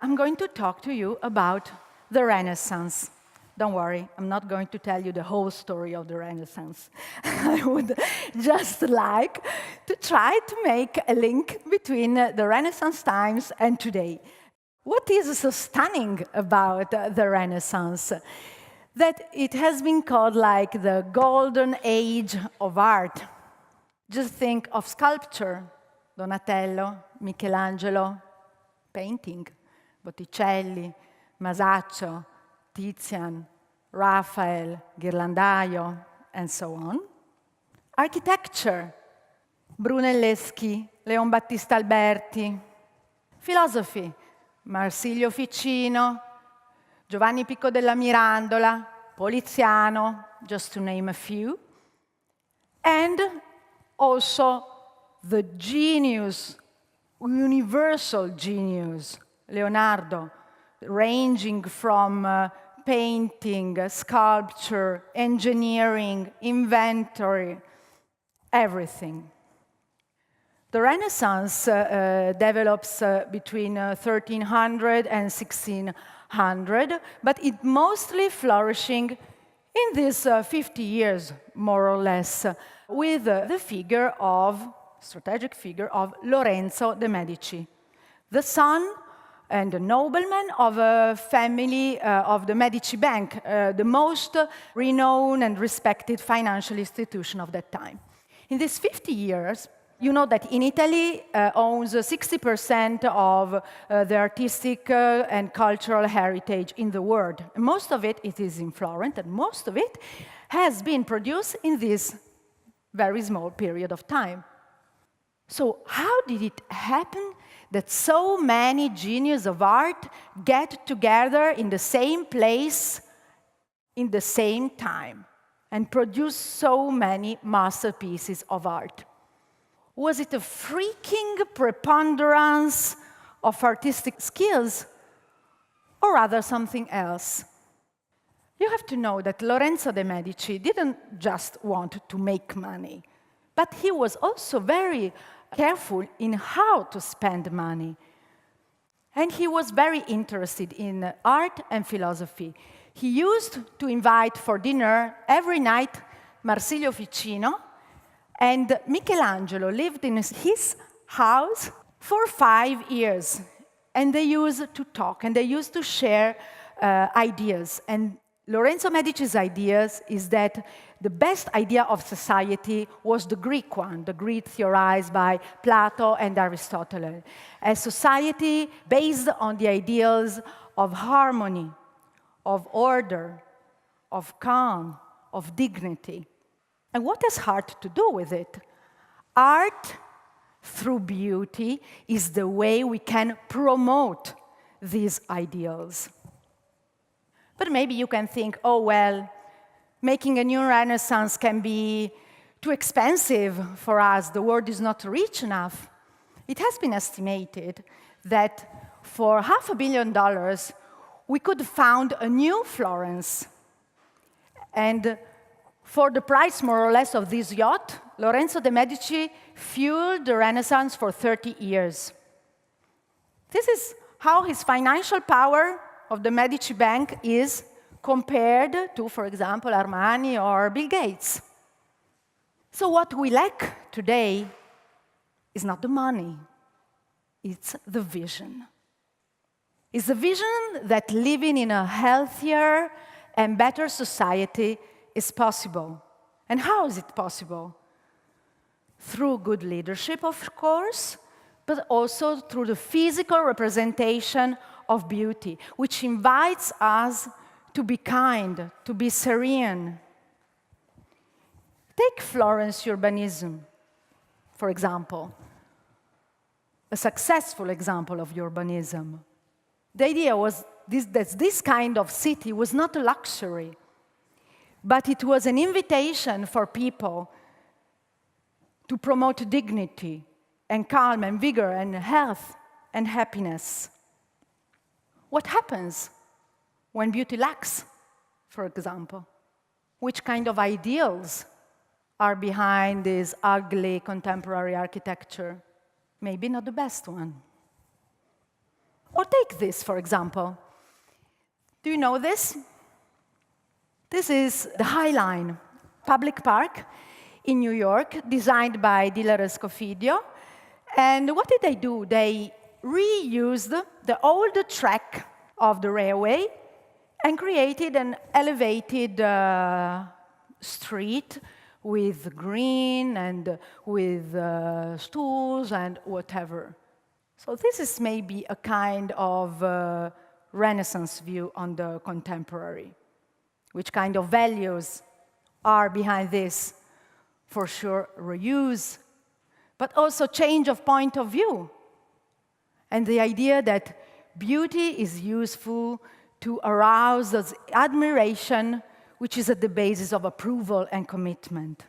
I'm going to talk to you about the Renaissance. Don't worry, I'm not going to tell you the whole story of the Renaissance. I would just like to try to make a link between the Renaissance times and today. What is so stunning about the Renaissance? That it has been called like the golden age of art. Just think of sculpture, Donatello, Michelangelo, painting, Botticelli, Masaccio, Tizian, Raphael, Ghirlandaio, and so on. Architecture, Brunelleschi, Leon Battista Alberti. Philosophy, Marsilio Ficino, Giovanni Pico della Mirandola, Poliziano, just to name a few. And also the genius, universal genius, Leonardo, ranging from painting, sculpture, engineering, inventory, everything. The Renaissance develops between 1300 and 1600, but it mostly flourishing in these 50 years, more or less, with the strategic figure of Lorenzo de Medici, the son and a nobleman of a family of the Medici Bank, the most renowned and respected financial institution of that time. In these 50 years, you know that in Italy owns 60% of the artistic and cultural heritage in the world. Most of it is in Florence, and most of it has been produced in this very small period of time. So how did it happen that so many geniuses of art get together in the same place, in the same time, and produce so many masterpieces of art? Was it a freaking preponderance of artistic skills, or rather something else? You have to know that Lorenzo de Medici didn't just want to make money, but he was also very careful in how to spend money. And he was very interested in art and philosophy. He used to invite for dinner every night Marsilio Ficino, and Michelangelo lived in his house for 5 years. And they used to talk, and they used to share ideas. And Lorenzo Medici's ideas is that the best idea of society was the Greek one, the Greek theorized by Plato and Aristotle. A society based on the ideals of harmony, of order, of calm, of dignity. And what has art to do with it? Art, through beauty, is the way we can promote these ideals. But maybe you can think, oh, well, making a new Renaissance can be too expensive for us. The world is not rich enough. It has been estimated that for $500 million, we could found a new Florence. And for the price, more or less, of this yacht, Lorenzo de Medici fueled the Renaissance for 30 years. This is how his financial power of the Medici Bank is compared to, for example, Armani or Bill Gates. So what we lack today is not the money, it's the vision. It's the vision that living in a healthier and better society is possible. And how is it possible? Through good leadership, of course, but also through the physical representation of beauty, which invites us to be kind, to be serene. Take Florence urbanism, for example, a successful example of urbanism. The idea was that this kind of city was not a luxury, but it was an invitation for people to promote dignity and calm and vigor and health and happiness. What happens when beauty lacks, for example? Which kind of ideals are behind this ugly contemporary architecture? Maybe not the best one. Or take this, for example. Do you know this? This is the High Line, public park in New York, designed by Diller and Scofidio. And what did they do? They reused the old track of the railway and created an elevated street with green and with stools and whatever. So this is maybe a kind of Renaissance view on the contemporary. Which kind of values are behind this? For sure, reuse, but also change of point of view. And the idea that beauty is useful to arouse admiration, which is at the basis of approval and commitment.